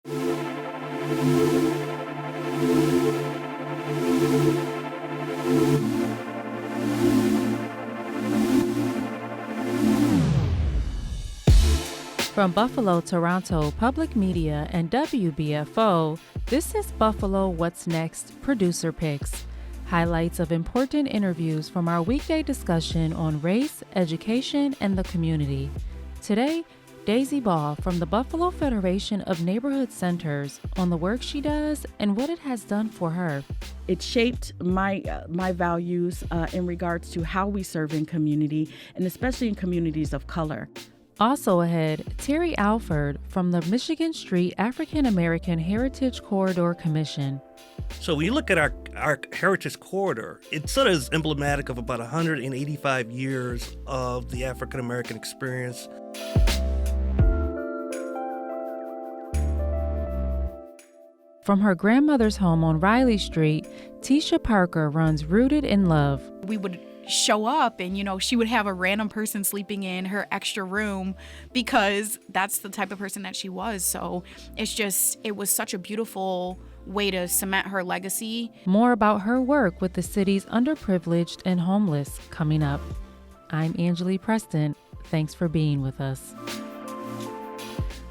From Buffalo, Toronto Public Media and WBFO, this is Buffalo What's Next Producer Picks. Highlights of important interviews from our weekday discussion on race, education, and the community. Today, Daysi Ball from the Buffalo Federation of Neighborhood Centers on the work she does and what it has done for her. It shaped my values in regards to how we serve in community, and especially in communities of color. Also ahead, Terry Alford from the Michigan Street African American Heritage Corridor Commission. So when you look at our Heritage Corridor, it sort of is emblematic of about 185 years of the African American experience. From her grandmother's home on Riley Street, Tesha Parker runs Rooted in Love. We would show up and, she would have a random person sleeping in her extra room because that's the type of person that she was. So it was such a beautiful way to cement her legacy. More about her work with the city's underprivileged and homeless coming up. I'm Angeli Preston. Thanks for being with us.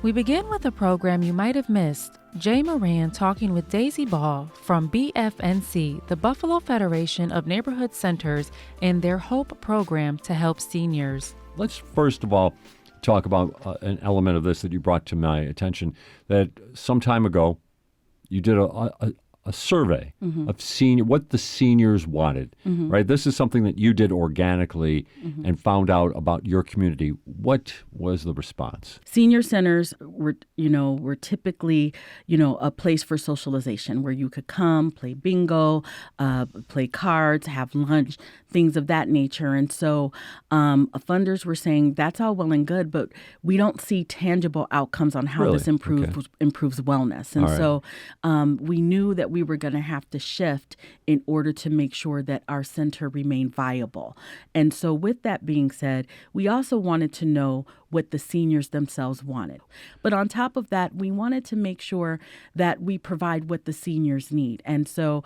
We begin with a program you might have missed. Jay Moran talking with Daysi Ball from BFNC, the Buffalo Federation of Neighborhood Centers, and their HOPE program to help seniors. Let's first of all talk about an element of this that you brought to my attention, that some time ago you did a survey of what the seniors wanted, right? This is something that you did organically and found out about your community. What was the response? Senior centers were typically, a place for socialization where you could come, play bingo, play cards, have lunch, things of that nature. And so funders were saying that's all well and good, but we don't see tangible outcomes on how this improves wellness. And so we knew that we were going to have to shift in order to make sure that our center remained viable. And so with that being said, we also wanted to know what the seniors themselves wanted. But on top of that, we wanted to make sure that we provide what the seniors need. And so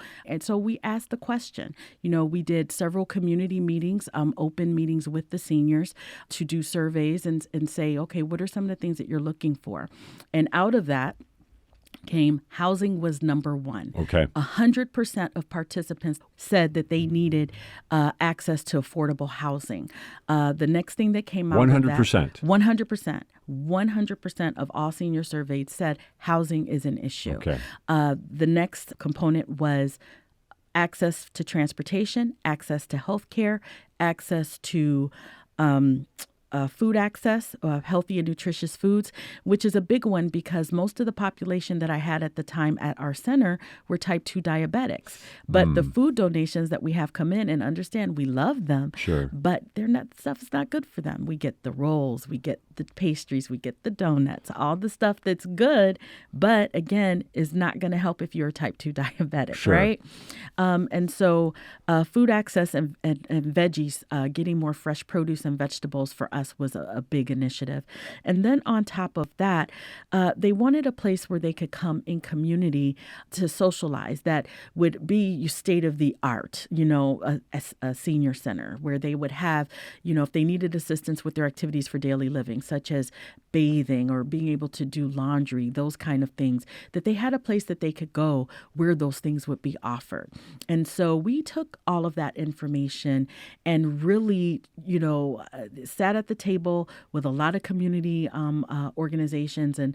we asked the question. We did several community meetings, open meetings with the seniors to do surveys and say, okay, what are some of the things that you're looking for? And out of that came housing was number one. Okay. 100% of participants said that they needed access to affordable housing. The next thing that came out 100%. 100% of all seniors surveyed said housing is an issue. Okay. The next component was access to transportation, access to health care, access to food access, healthy and nutritious foods, which is a big one because most of the population that I had at the time at our center were type 2 diabetics. But the food donations that we have come in, and understand we love them, but stuff's not good for them. We get the rolls, we get the pastries, we get the donuts, all the stuff that's good, but again, is not going to help if you're a type 2 diabetic, right? And so food access and veggies, getting more fresh produce and vegetables for us was a big initiative. And then on top of that, they wanted a place where they could come in community to socialize that would be state of the art, a senior center where they would have, if they needed assistance with their activities for daily living, such as bathing or being able to do laundry, those kind of things, that they had a place that they could go where those things would be offered. And so we took all of that information and really, sat at the table with a lot of community organizations and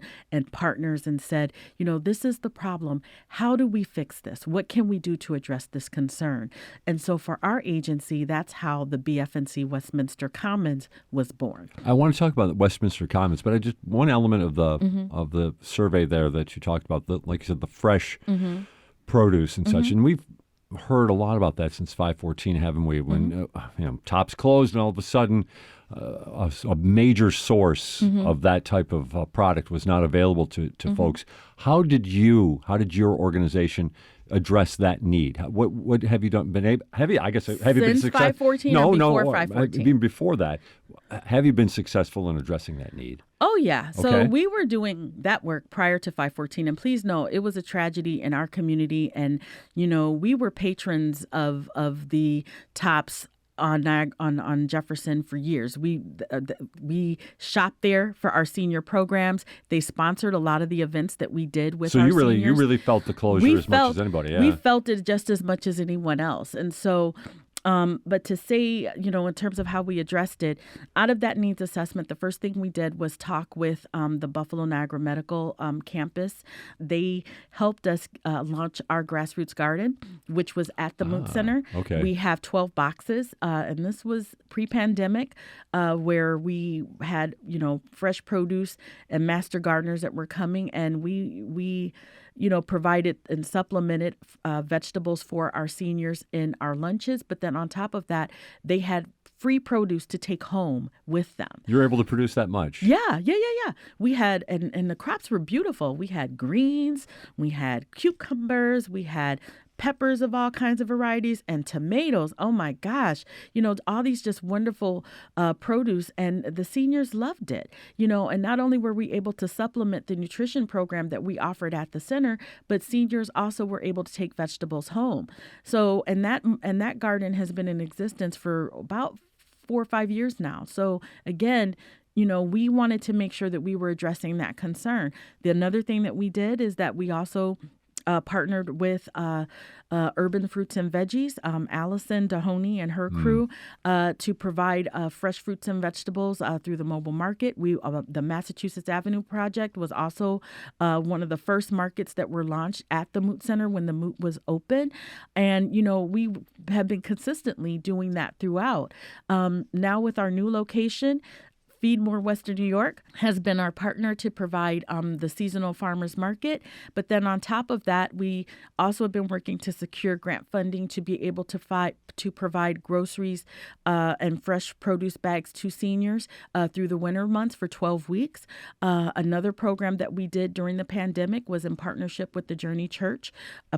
partners and said, this is the problem. How do we fix this? What can we do to address this concern? And so for our agency, that's how the BFNC Westminster Commons was born. I want to talk about the Westminster Commons, but one element of the survey there that you talked about, like you said, the fresh produce and such, and we've heard a lot about that since 514, haven't we? When Tops closed and all of a sudden a major source of that type of product was not available to folks. How did your organization address that need? What have you done? Have you been Since successful? 514 or before 514? Even before that, have you been successful in addressing that need? Oh, yeah. So Okay. we were doing that work prior to 514. And please know, it was a tragedy in our community. And, we were patrons of the Tops on Jefferson for years. We shopped there for our senior programs. They sponsored a lot of the events that we did with our seniors. You really felt the closure much as anybody. Yeah. We felt it just as much as anyone else. And so but to say, in terms of how we addressed it, out of that needs assessment, the first thing we did was talk with the Buffalo Niagara Medical campus. They helped us launch our grassroots garden, which was at the Moot Center. Okay. We have 12 boxes, and this was pre-pandemic, where we had, fresh produce and master gardeners that were coming, and we provided and supplemented vegetables for our seniors in our lunches. But then on top of that, they had free produce to take home with them. You're able to produce that much? Yeah. We had, and the crops were beautiful. We had greens, we had cucumbers, we had peppers of all kinds of varieties, and tomatoes. Oh my gosh, all these just wonderful produce, and the seniors loved it. And not only were we able to supplement the nutrition program that we offered at the center, but seniors also were able to take vegetables home. So, and that garden has been in existence for about 4 or 5 years now. So again, we wanted to make sure that we were addressing that concern. Another thing that we did is that we also partnered with Urban Fruits and Veggies, Allison Dahoney and her crew, to provide fresh fruits and vegetables through the mobile market. The Massachusetts Avenue Project was also one of the first markets that were launched at the Moot Center when the Moot was open. And, we have been consistently doing that throughout. Now with our new location, Feed More Western New York has been our partner to provide the seasonal farmers market. But then on top of that, we also have been working to secure grant funding to be able to provide groceries and fresh produce bags to seniors through the winter months for 12 weeks. Another program that we did during the pandemic was in partnership with the Journey Church,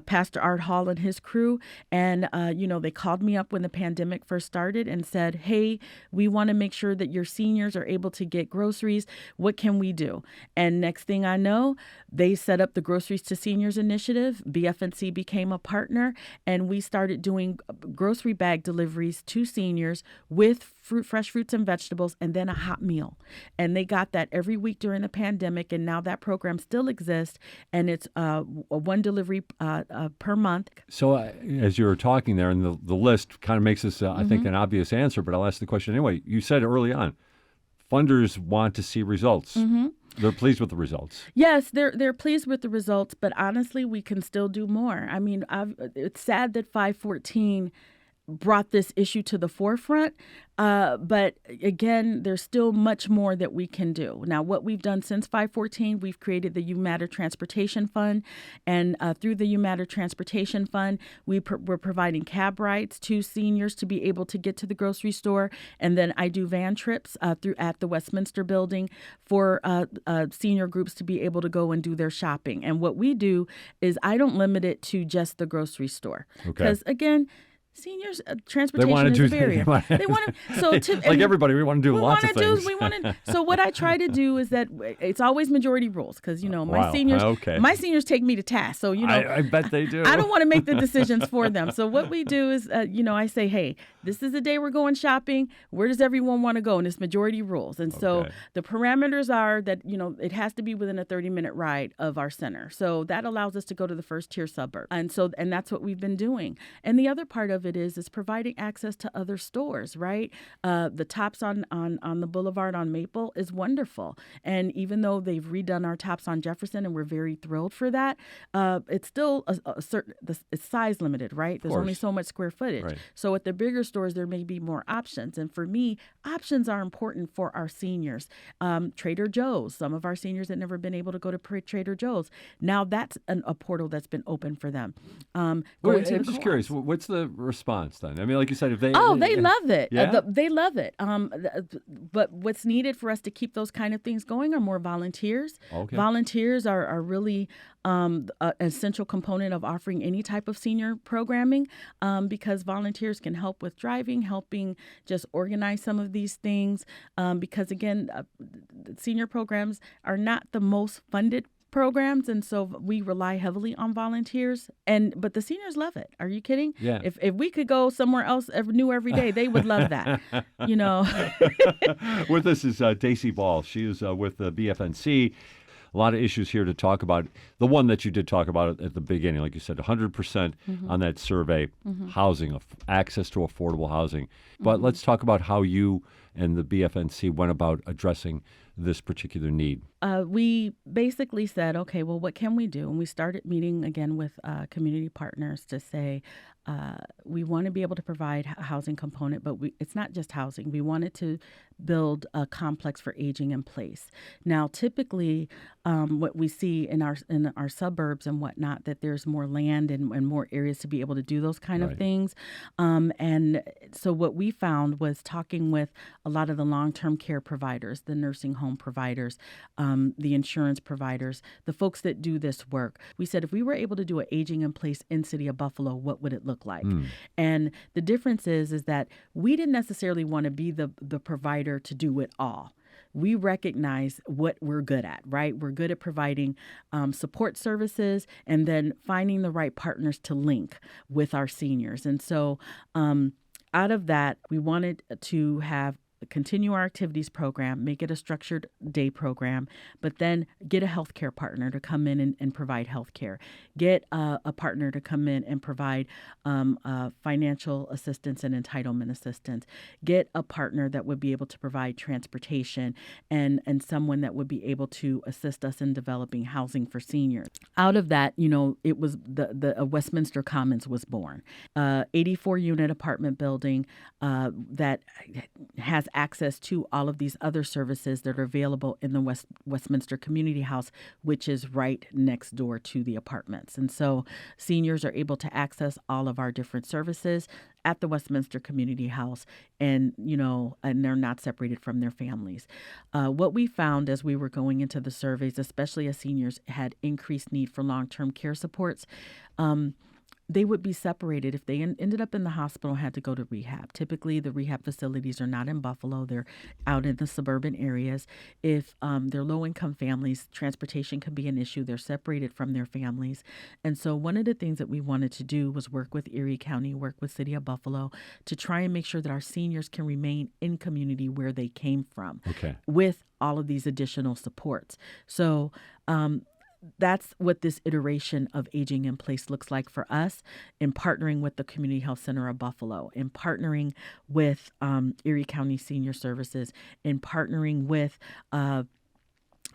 Pastor Art Hall and his crew. And, they called me up when the pandemic first started and said, hey, we want to make sure that your seniors are able to get groceries. What can we do? And next thing I know, they set up the Groceries to Seniors initiative. BFNC became a partner, and we started doing grocery bag deliveries to seniors with fresh fruits and vegetables, and then a hot meal. And they got that every week during the pandemic, and now that program still exists, and it's one delivery per month. So as you were talking there, and the list kind of makes this, I think, an obvious answer, but I'll ask the question anyway. You said early on, funders want to see results. They're pleased with the results. Yes, they're pleased with the results, but honestly, we can still do more. I mean, it's sad that 514 brought this issue to the forefront. But again, there's still much more that we can do. Now, what we've done since 514, we've created the You Matter Transportation Fund. And through the You Matter Transportation Fund, we're providing cab rides to seniors to be able to get to the grocery store. And then I do van trips at the Westminster building for senior groups to be able to go and do their shopping. And what we do is I don't limit it to just the grocery store. Because again, seniors, transportation is a barrier. They want to. Like everybody, we want to do lots of things. So what I try to do is that it's always majority rules because my seniors take me to task. So I bet they do. I don't want to make the decisions for them. So what we do is, I say, hey, this is the day we're going shopping. Where does everyone want to go? And it's majority rules. And so the parameters are that it has to be within a 30-minute ride of our center. So that allows us to go to the first tier suburb. And that's what we've been doing. And the other part of it is providing access to other stores, right? The Tops on the Boulevard on Maple is wonderful. And even though they've redone our Tops on Jefferson, and we're very thrilled for that, it's still it's size limited, right? There's only so much square footage. Right. So at the bigger stores, there may be more options. And for me, options are important for our seniors. Trader Joe's, some of our seniors had never been able to go to Trader Joe's. Now that's a portal that's been open for them. I'm just curious, what's the response then? I mean, like you said, if they they love it. Yeah? They love it. But what's needed for us to keep those kind of things going are more volunteers. Okay. Volunteers are really an essential component of offering any type of senior programming, because volunteers can help with driving, helping just organize some of these things. Because again, senior programs are not the most funded programs, and so we rely heavily on volunteers. But the seniors love it. Are you kidding? Yeah. If we could go somewhere else every day, they would love that. With us is Daysi Ball. She is with the BFNC. A lot of issues here to talk about. The one that you did talk about at the beginning, like you said, 100% on that survey, housing, access to affordable housing. But let's talk about how you and the BFNC went about addressing this particular need. We basically said, okay, well, what can we do? And we started meeting again with community partners to say, we want to be able to provide a housing component, but it's not just housing. We wanted to build a complex for aging in place. Now, typically, what we see in our suburbs and whatnot, that there's more land and more areas to be able to do those kind of things. And so what we found was talking with a lot of the long-term care providers, the nursing home providers, the insurance providers, the folks that do this work. We said, if we were able to do an aging in place in City of Buffalo, what would it look like? And the difference is that we didn't necessarily want to be the provider to do it all. We recognize what we're good at, right? We're good at providing support services and then finding the right partners to link with our seniors. And so out of that, we wanted to continue our activities program, make it a structured day program, but then get a healthcare partner to come in and provide healthcare. Get a partner to come in and provide financial assistance and entitlement assistance. Get a partner that would be able to provide transportation and someone that would be able to assist us in developing housing for seniors. Out of that, it was the Westminster Commons was born, 84-unit apartment building that has access to all of these other services that are available in the Westminster Community House, which is right next door to the apartments. And so seniors are able to access all of our different services at the Westminster Community House, and they're not separated from their families. What we found as we were going into the surveys, especially as seniors had increased need for long-term care supports, they would be separated if they ended up in the hospital and had to go to rehab. Typically, the rehab facilities are not in Buffalo. They're out in the suburban areas. If they're low-income families, transportation can be an issue. They're separated from their families. And so one of the things that we wanted to do was work with Erie County, work with City of Buffalo to try and make sure that our seniors can remain in community where they came from with all of these additional supports. So that's what this iteration of Aging in Place looks like for us, in partnering with the Community Health Center of Buffalo, in partnering with Erie County Senior Services, in partnering with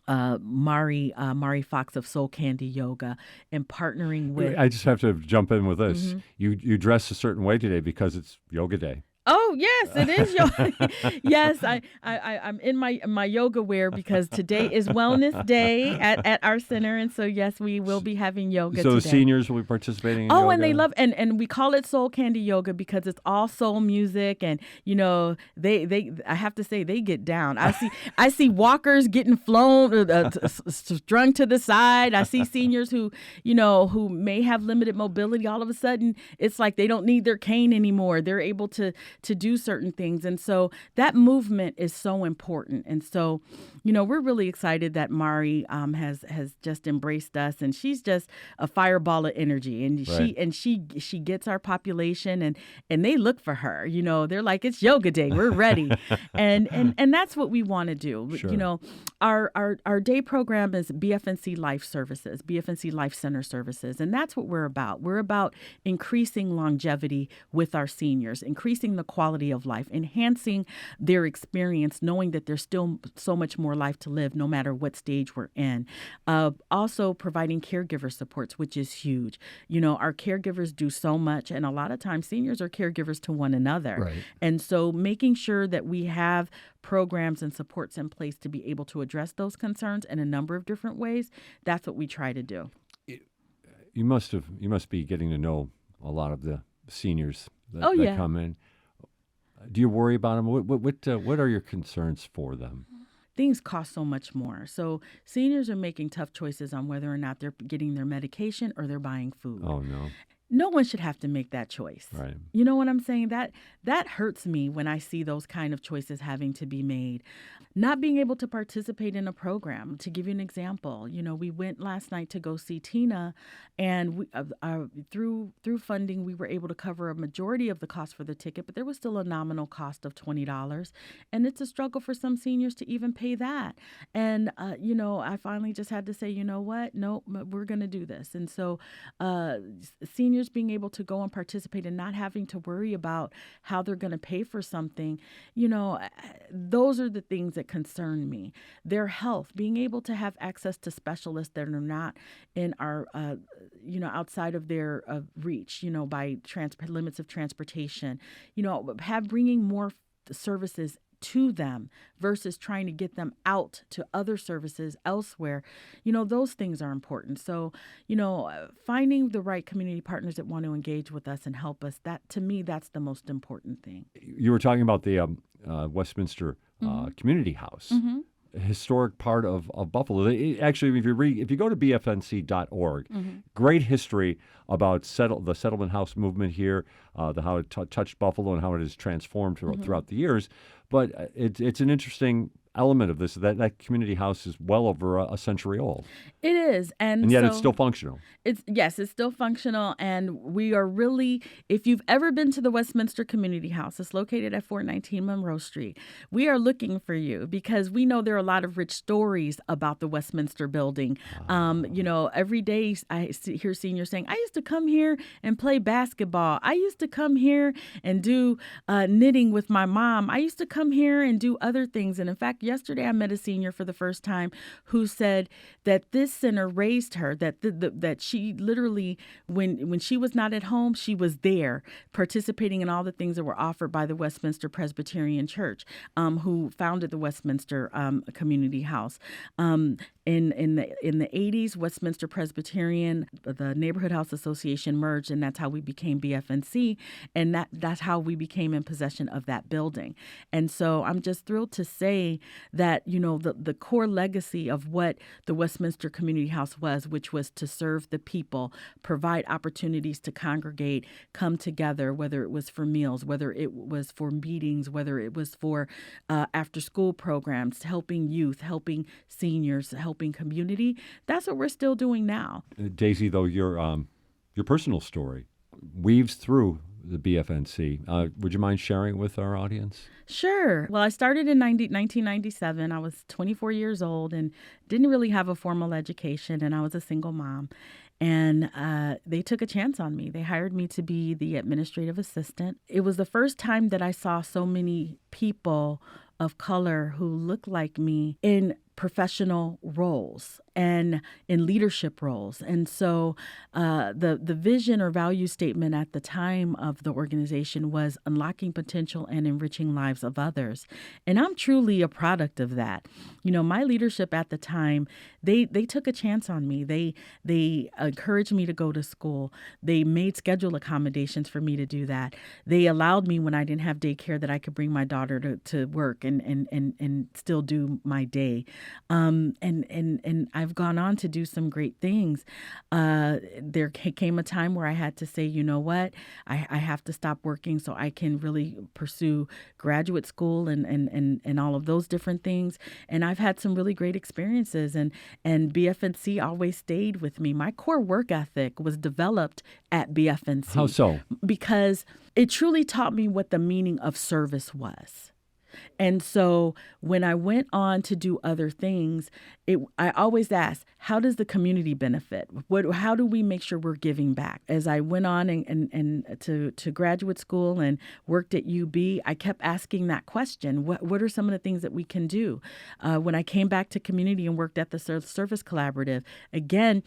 Mari Fox of Soul Candy Yoga, and partnering with... I just have to jump in with this. You dress a certain way today because it's Yoga Day. Oh, yes, it is yoga. Yes, I'm in my yoga wear because today is Wellness Day at our center. And so, yes, we will be having yoga So today. the seniors will be participating in yoga? Oh, and they love, and we call it Soul Candy Yoga because it's all soul music. And, they I have to say, they get down. I see walkers getting flown, strung to the side. I see seniors who may have limited mobility. All of a sudden, it's like they don't need their cane anymore. They're able to do certain things. And so that movement is so important. And so, we're really excited that Mari has just embraced us, and she's just a fireball of energy. And she gets our population, and they look for her. They're like, it's yoga day. We're ready. and that's what we want to do. Sure. Our day program is BFNC Life Services, BFNC Life Center Services. And that's what we're about. We're about increasing longevity with our seniors, increasing the quality of life, enhancing their experience, knowing that there's still so much more life to live no matter what stage we're in. Also providing caregiver supports, which is huge. Our caregivers do so much, and a lot of times seniors are caregivers to one another. Right. And so making sure that we have programs and supports in place to be able to address those concerns in a number of different ways, that's what we try to do. You must be getting to know a lot of the seniors that come in. Do you worry about them? What are your concerns for them? Things cost so much more. So seniors are making tough choices on whether or not they're getting their medication or they're buying food. Oh, no. No one should have to make that choice. Right. You know what I'm saying? That hurts me when I see those kind of choices having to be made. Not being able to participate in a program. To give you an example, we went last night to go see Tina, and we, through funding, we were able to cover a majority of the cost for the ticket, but there was still a nominal cost of $20, and it's a struggle for some seniors to even pay that. And I finally just had to say, you know what? No, we're going to do this. And so, seniors being able to go and participate and not having to worry about how they're going to pay for something, those are the things that concern me. Their health, being able to have access to specialists that are not in our, outside of their reach, by limits of transportation, bringing more services to them versus trying to get them out to other services elsewhere. Those things are important. So, finding the right community partners that want to engage with us and help us, that to me, that's the most important thing. You were talking about the Westminster Community House. Mm-hmm. Historic part of Buffalo. Actually, if you go to bfnc.org, great history about the settlement house movement here, how it touched Buffalo and how it has transformed throughout the years. But it's an interesting element of this, that community house is well over a century old. It is. And yet so it's still functional. It's still functional. And we are really, if you've ever been to the Westminster Community House, it's located at 419 Monroe Street. We are looking for you because we know there are a lot of rich stories about the Westminster building. Every day I hear seniors saying, I used to come here and play basketball. I used to come here and do knitting with my mom. I used to come here and do other things. And in fact, yesterday I met a senior for the first time who said that this center raised her, that she literally, when she was not at home, she was there participating in all the things that were offered by the Westminster Presbyterian Church, who founded the Westminster Community House. In the 80s, Westminster Presbyterian, the Neighborhood House Association merged, and that's how we became BFNC, and that's how we became in possession of that building. And so I'm just thrilled to say that, the core legacy of what the Westminster Community House was, which was to serve the people, provide opportunities to congregate, come together, whether it was for meals, whether it was for meetings, whether it was for after-school programs, helping youth, helping seniors, helping community. That's what we're still doing now. Daysi, though, your personal story weaves through the BFNC. Would you mind sharing it with our audience? Sure. Well, I started in 1997. I was 24 years old and didn't really have a formal education, and I was a single mom. And they took a chance on me. They hired me to be the administrative assistant. It was the first time that I saw so many people of color who looked like me in professional roles and in leadership roles. And so the vision or value statement at the time of the organization was unlocking potential and enriching lives of others. And I'm truly a product of that. My leadership at the time, they took a chance on me. They encouraged me to go to school. They made schedule accommodations for me to do that. They allowed me, when I didn't have daycare, that I could bring my daughter to work and still do my day. And I've gone on to do some great things. There came a time where I had to say, you know what, I have to stop working so I can really pursue graduate school and all of those different things. And I've had some really great experiences, and BFNC always stayed with me. My core work ethic was developed at BFNC. How so? Because it truly taught me what the meaning of service was. And so when I went on to do other things, I always asked, how does the community benefit? How do we make sure we're giving back? As I went on and to graduate school and worked at UB, I kept asking that question. What are some of the things that we can do? When I came back to community and worked at the Service Collaborative, again,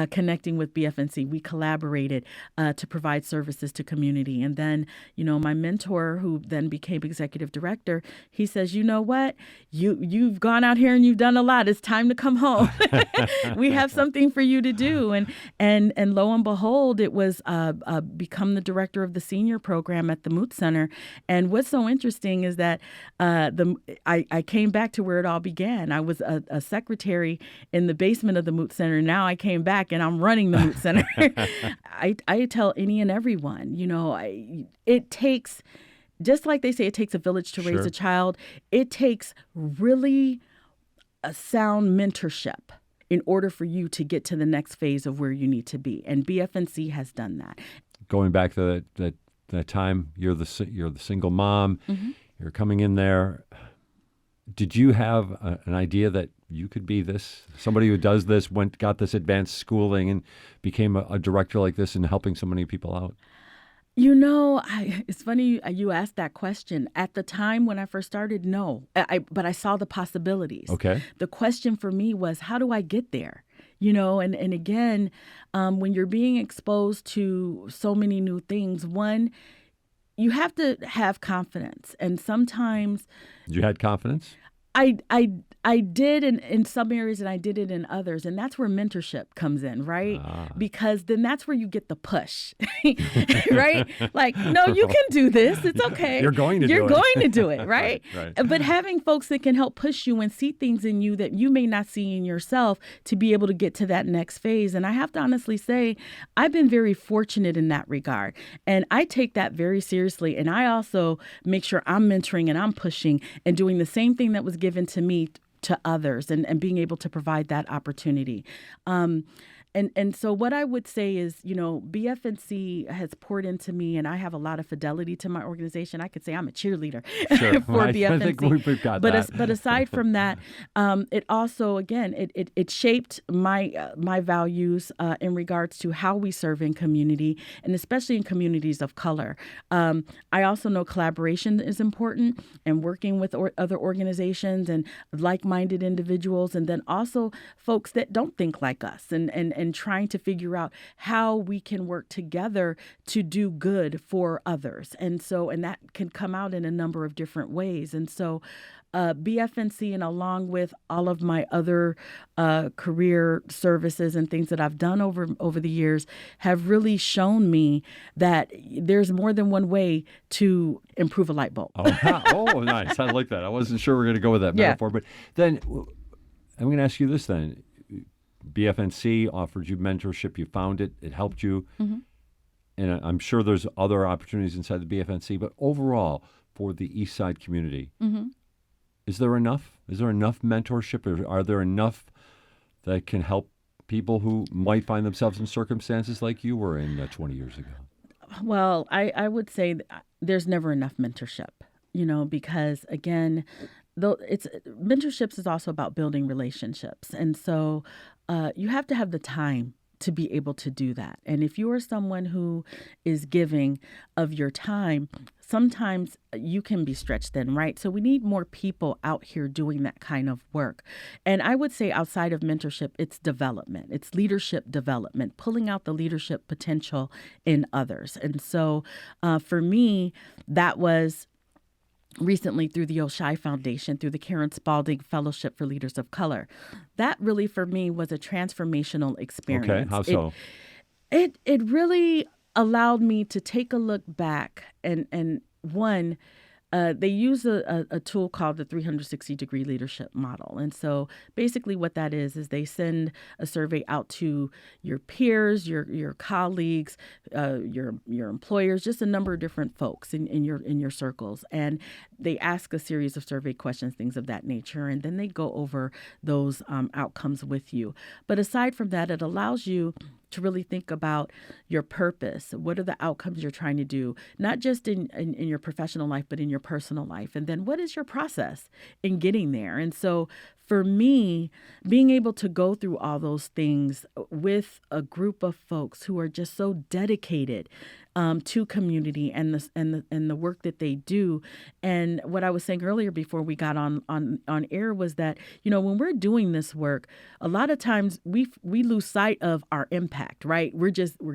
connecting with BFNC, we collaborated to provide services to community. And then, my mentor, who then became executive director, he says, you know what? You've gone out here and you've done a lot. It's time time to come home. We have something for you to do. And lo and behold, it was become the director of the senior program at the Moot Center. And what's so interesting is that I came back to where it all began. I was a secretary in the basement of the Moot Center. Now I came back and I'm running the Moot Center. I tell any and everyone, it takes, just like they say, it takes a village to raise a child. It takes really a sound mentorship in order for you to get to the next phase of where you need to be. And BFNC has done that. Going back to that time, you're the single mom. Mm-hmm. You're coming in there. Did you have an idea that you could be somebody who does this, got this advanced schooling and became a director like this and helping so many people out? It's funny you asked that question. At the time when I first started, no. But I saw the possibilities. Okay. The question for me was, how do I get there? And again, when you're being exposed to so many new things, one, you have to have confidence. And sometimes... You had confidence? I did in some areas and I did it in others. And that's where mentorship comes in, right? Because then that's where you get the push, right? Like, no, you can do this. It's okay. You're going to do it, right? Right. But having folks that can help push you and see things in you that you may not see in yourself to be able to get to that next phase. And I have to honestly say, I've been very fortunate in that regard. And I take that very seriously. And I also make sure I'm mentoring and I'm pushing and doing the same thing that was given to me to others and being able to provide that opportunity. And so what I would say is, BFNC has poured into me, and I have a lot of fidelity to my organization. I could say I'm a cheerleader for BFNC. I think we've got that. But aside from that, it also, again, it shaped my values in regards to how we serve in community, and especially in communities of color. I also know collaboration is important, and working with other organizations and like-minded individuals, and then also folks that don't think like us, and trying to figure out how we can work together to do good for others. And that can come out in a number of different ways. And so BFNC, and along with all of my other career services and things that I've done over the years, have really shown me that there's more than one way to improve a light bulb. Oh, nice. I like that. I wasn't sure we were going to go with that metaphor. But then I'm going to ask you this then. BFNC offered you mentorship. You found it. It helped you. Mm-hmm. And I'm sure there's other opportunities inside the BFNC. But overall, for the East Side community, mm-hmm. Is there enough? Is there enough mentorship? Or are there enough that can help people who might find themselves in circumstances like you were in 20 years ago? Well, I would say there's never enough mentorship, because, again, mentorships is also about building relationships. And so you have to have the time to be able to do that. And if you are someone who is giving of your time, sometimes you can be stretched thin, right? So we need more people out here doing that kind of work. And I would say outside of mentorship, it's development. It's leadership development, pulling out the leadership potential in others. And so for me, that was recently through the Oshai Foundation, through the Karen Spalding Fellowship for Leaders of Color. That really, for me, was a transformational experience. Okay, how so? It really allowed me to take a look back and one, they use a tool called the 360-degree leadership model. And so basically what that is they send a survey out to your peers, your colleagues, your employers, just a number of different folks in your circles. And they ask a series of survey questions, things of that nature, and then they go over those outcomes with you. But aside from that, it allows you to really think about your purpose. What are the outcomes you're trying to do, not just in your professional life, but in your personal life? And then what is your process in getting there? And so for me, being able to go through all those things with a group of folks who are just so dedicated to community and the work that they do. And what I was saying earlier before we got on air was that, when we're doing this work, a lot of times we lose sight of our impact, right? We're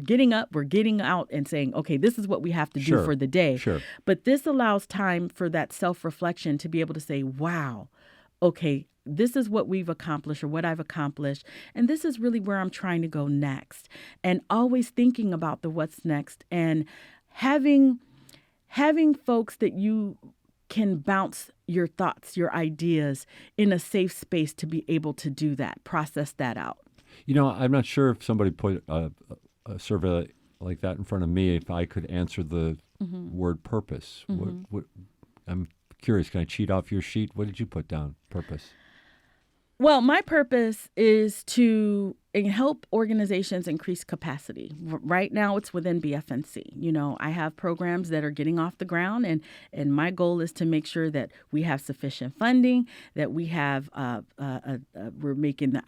getting up, we're getting out and saying, okay, this is what we have to do for the day. Sure. But this allows time for that self-reflection to be able to say, wow, okay, this is what we've accomplished or what I've accomplished, and this is really where I'm trying to go next. And always thinking about the what's next and having folks that you can bounce your thoughts, your ideas in a safe space to be able to do that, process that out. I'm not sure if somebody put a survey like that in front of me, if I could answer the word purpose. What, I'm curious. Can I cheat off your sheet? What did you put down? Purpose. Well, my purpose is to help organizations increase capacity. Right now, it's within BFNC. I have programs that are getting off the ground, and my goal is to make sure that we have sufficient funding, that we have we're making the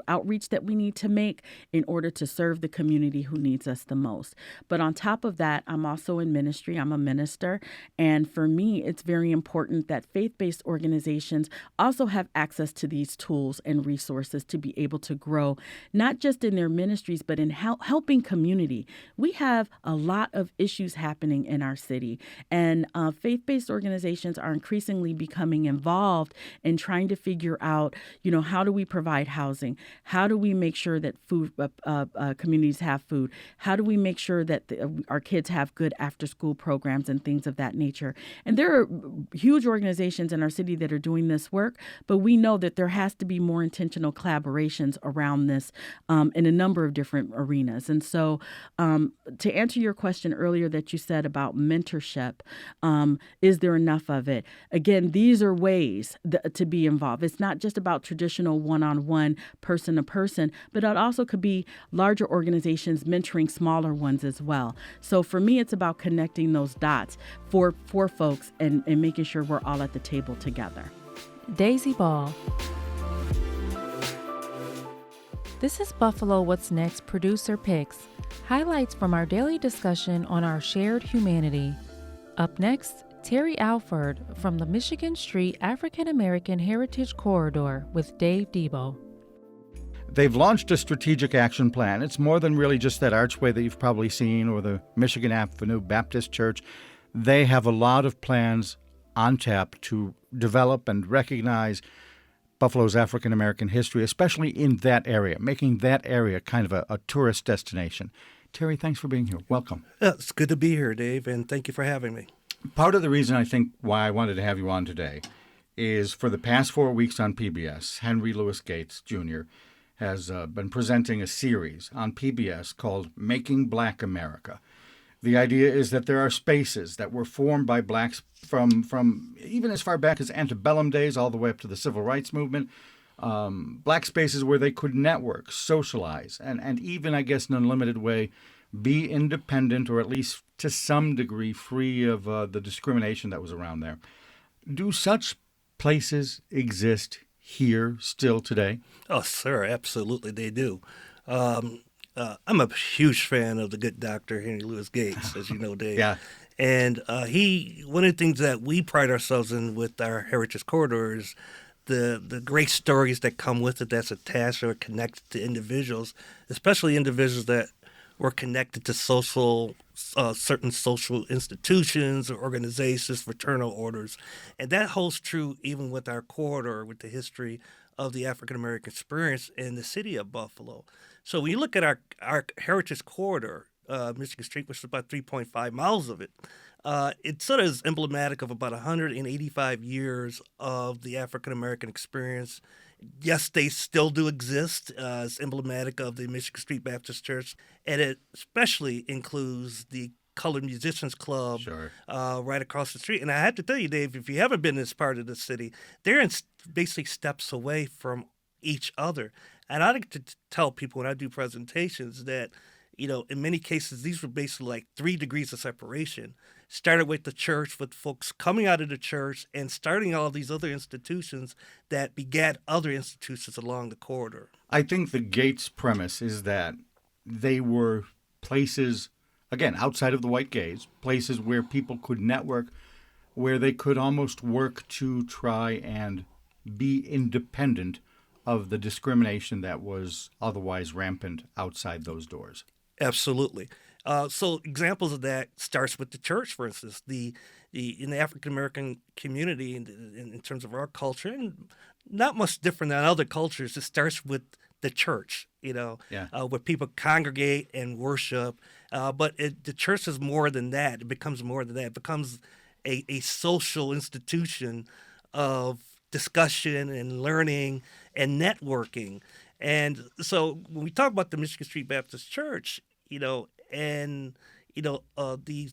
outreach that we need to make in order to serve the community who needs us the most. But on top of that, I'm also in ministry. I'm a minister, and for me, it's very important that faith-based organizations also have access to these tools and resources to be able to grow, not just in their ministries, but in helping community. We have a lot of issues happening in our city, and faith-based organizations are increasingly becoming involved in trying to figure out, how do we provide housing? How do we make sure that food communities have food? How do we make sure that our kids have good after-school programs and things of that nature? And there are huge organizations in our city that are doing this work, but we know that there has to be more intentional collaborations around this in a number of different arenas. And so to answer your question earlier that you said about mentorship, is there enough of it? Again, these are ways to be involved. It's not just about traditional one-on-one, person-to-person, but it also could be larger organizations mentoring smaller ones as well. So for me, it's about connecting those dots for folks and making sure we're all at the table together. Daysi Ball. This is Buffalo What's Next Producer Picks, highlights from our daily discussion on our shared humanity. Up next, Terry Alford from the Michigan Street African American Heritage Corridor with Dave Debo. They've launched a strategic action plan. It's more than really just that archway that you've probably seen or the Michigan Avenue Baptist Church. They have a lot of plans on tap to develop and recognize Buffalo's African American history, especially in that area, making that area kind of a tourist destination. Terry, thanks for being here. Welcome. It's good to be here, Dave, and thank you for having me. Part of the reason I think why I wanted to have you on today is for the past 4 weeks on PBS, Henry Louis Gates Jr. has been presenting a series on PBS called Making Black America. The idea is that there are spaces that were formed by blacks from even as far back as antebellum days all the way up to the civil rights movement, black spaces where they could network, socialize, and even, I guess, in an unlimited way, be independent or at least to some degree free of the discrimination that was around there. Do such places exist here still today? Oh, sir, absolutely they do. I'm a huge fan of the good Dr. Henry Louis Gates, as you know, Dave. Yeah. And one of the things that we pride ourselves in with our Heritage Corridor is the great stories that come with it that's attached or connected to individuals, especially individuals that were connected to certain social institutions or organizations, fraternal orders. And that holds true even with our corridor, with the history of the African American experience in the city of Buffalo. So when you look at our Heritage Corridor, Michigan Street, which is about 3.5 miles of it, it sort of is emblematic of about 185 years of the African American experience. Yes, they still do exist. It's emblematic of the Michigan Street Baptist Church, and it especially includes the Colored Musicians Club. Sure. Right across the street. And I have to tell you, Dave, if you haven't been in this part of the city, they're basically steps away from each other. And I like to tell people when I do presentations that, in many cases, these were basically like 3 degrees of separation. Started with the church, with folks coming out of the church and starting all these other institutions that begat other institutions along the corridor. I think the Gates premise is that they were places, again, outside of the white gaze, places where people could network, where they could almost work to try and be independent of the discrimination that was otherwise rampant outside those doors. Absolutely. So examples of that starts with the church, for instance. In the African American community, in terms of our culture, and not much different than other cultures, it starts with the church. Where people congregate and worship. But the church is more than that. It becomes more than that. It becomes a social institution of discussion and learning and networking. And so when we talk about the Michigan Street Baptist Church,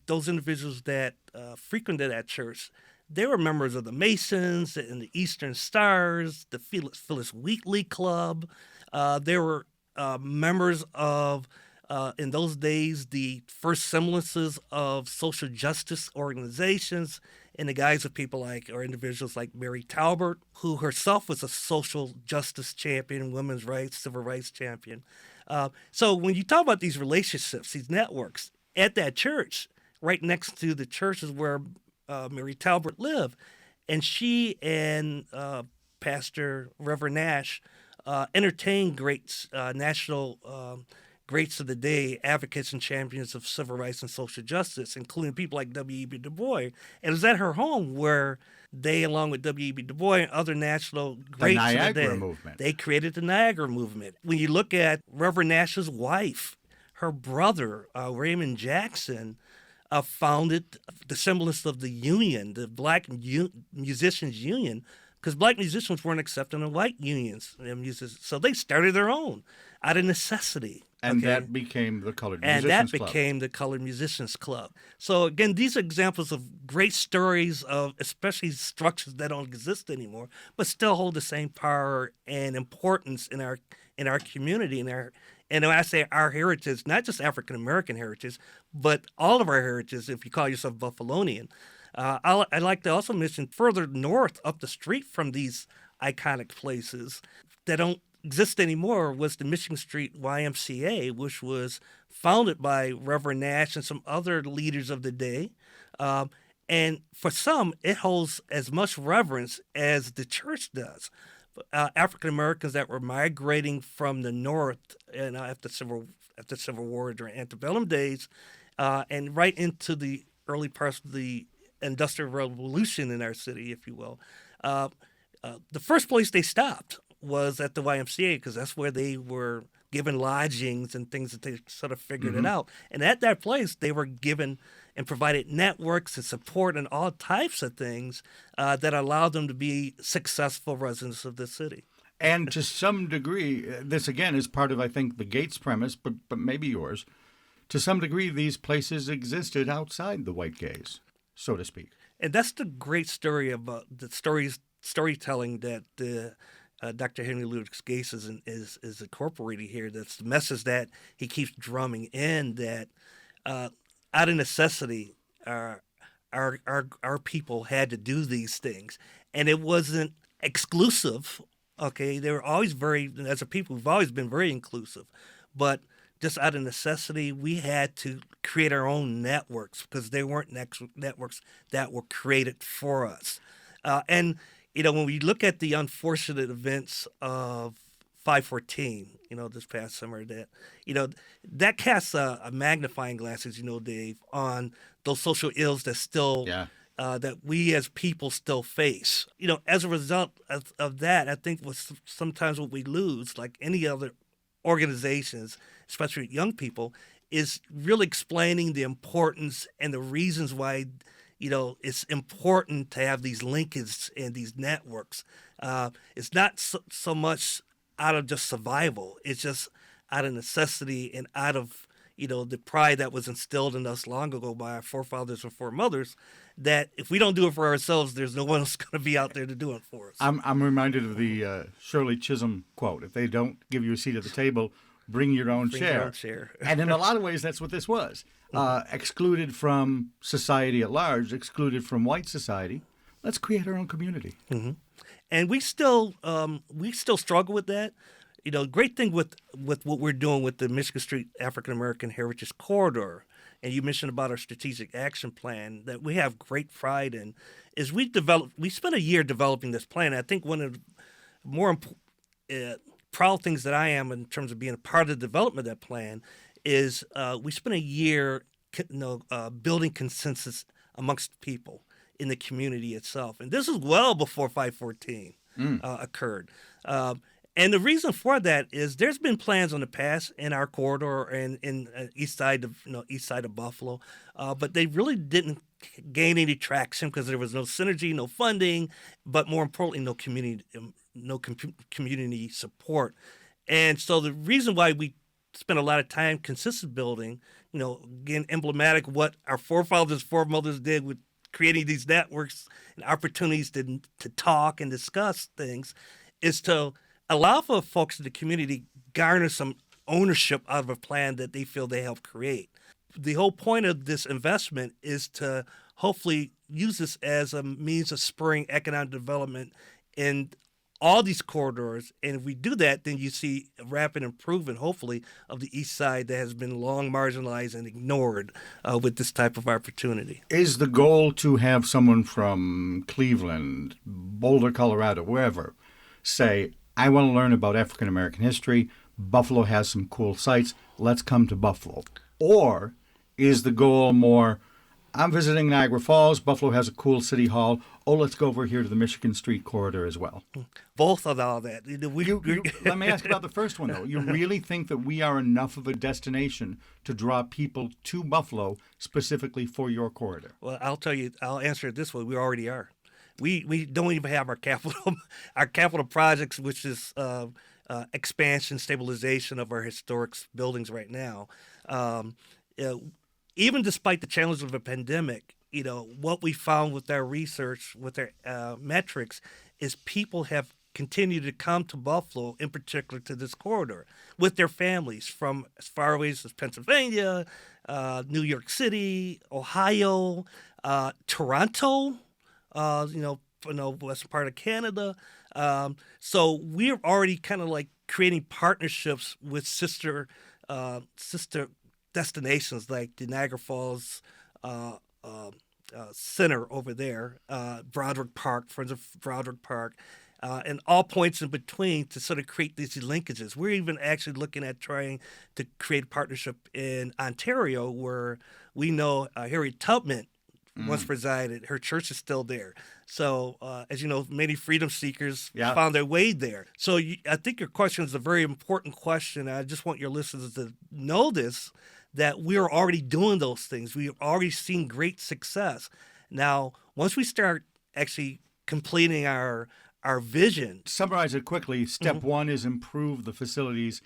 those individuals that frequented that church, they were members of the Masons and the Eastern Stars, the Phyllis Wheatley Club. They were members of, in those days, the first semblances of social justice organizations in the guise of people or individuals like Mary Talbert, who herself was a social justice champion, women's rights, civil rights champion. So when you talk about these relationships, these networks, at that church, right next to the church is where Mary Talbert lived, and she and Pastor Reverend Nash entertained greats, national greats of the day, advocates and champions of civil rights and social justice, including people like W.E.B. Du Bois. And it was at her home where they, along with W.E.B. Du Bois and other national greats of the Niagara day, movement. They created the Niagara movement. When you look at Reverend Nash's wife, her brother, Raymond Jackson, founded the semblance of the union, the Black Musicians Union, because black musicians weren't accepted in white unions. So they started their own out of necessity. And that became the Colored Musicians Club. The Colored Musicians Club. So again, these are examples of great stories of especially structures that don't exist anymore, but still hold the same power and importance in our community, and when I say our heritage, not just African American heritage, but all of our heritage. If you call yourself Buffalonian, I'd like to also mention further north, up the street from these iconic places that don't exist anymore, was the Michigan Street YMCA, which was founded by Reverend Nash and some other leaders of the day. And for some, it holds as much reverence as the church does. African Americans that were migrating from the north and after Civil War during antebellum days, and right into the early parts of the Industrial Revolution in our city, if you will. The first place they stopped was at the YMCA, because that's where they were given lodgings and things that they sort of figured it out. And at that place, they were given and provided networks and support and all types of things that allowed them to be successful residents of the city. And to some degree, this again is part of, I think, the Gates premise, but maybe yours. To some degree, these places existed outside the white gaze, so to speak. And that's the great story about the storytelling that Dr. Henry Louis Gates is incorporating here. That's the message that he keeps drumming in, that out of necessity, our people had to do these things, and it wasn't exclusive. Okay, they were always as a people, we've always been very inclusive, but just out of necessity, we had to create our own networks because they weren't networks that were created for us. And when we look at the unfortunate events of 514, this past summer, that casts a magnifying glass, as you know, Dave, on those social ills that still, that we as people still face. As a result of that, I think sometimes what we lose, like any other organizations, especially young people, is really explaining the importance and the reasons why it's important to have these linkages and these networks. It's not so much out of just survival. It's just out of necessity and out of, the pride that was instilled in us long ago by our forefathers and foremothers, that if we don't do it for ourselves, there's no one else going to be out there to do it for us. I'm reminded of the Shirley Chisholm quote: "If they don't give you a seat at the table, bring your own chair." And in a lot of ways, that's what this was. Excluded from society at large, excluded from white society. Let's create our own community. Mm-hmm. And we still struggle with that. Great thing with what we're doing with the Michigan Street African American Heritage Corridor, and you mentioned about our strategic action plan that we have great pride in, is we spent a year developing this plan. I think one of the more proud things that I am in terms of being a part of the development of that plan is we spent a year building consensus amongst people in the community itself. And this is well before 514 occurred. And the reason for that is there's been plans in the past in our corridor and in east side of Buffalo, but they really didn't gain any traction because there was no synergy, no funding, but more importantly, no community support. And so the reason why we spent a lot of time consensus building, again, emblematic of what our foremothers did with creating these networks and opportunities to talk and discuss things, is to allow for folks in the community garner some ownership out of a plan that they feel they helped create. The whole point of this investment is to hopefully use this as a means of spurring economic development in all these corridors. And if we do that, then you see a rapid improvement, hopefully, of the east side that has been long marginalized and ignored with this type of opportunity. Is the goal to have someone from Cleveland, Boulder, Colorado, wherever, say, I want to learn about African American history. Buffalo has some cool sites. Let's come to Buffalo. Or is the goal more, I'm visiting Niagara Falls. Buffalo has a cool city hall. Oh, let's go over here to the Michigan Street corridor as well. Both of all that. Let me ask about the first one, though. You really think that we are enough of a destination to draw people to Buffalo specifically for your corridor? Well, I'll answer it this way. We already are. We don't even have our capital projects, which is expansion, stabilization of our historic buildings right now. Even despite the challenges of a pandemic, what we found with our research, with our metrics, is people have continued to come to Buffalo, in particular to this corridor, with their families from as far away as Pennsylvania, New York City, Ohio, Toronto. Western part of Canada. So we're already kind of like creating partnerships with sister destinations like the Niagara Falls Center over there, Broderick Park, Friends of Broderick Park, and all points in between to sort of create these linkages. We're even actually looking at trying to create a partnership in Ontario where we know Harriet Tubman once presided. Her church is still there. So, as you know, many freedom seekers found their way there. So I think your question is a very important question. I just want your listeners to know this, that we are already doing those things. We have already seen great success. Now, once we start actually completing our vision. Summarize it quickly. Step one is improve the facilities.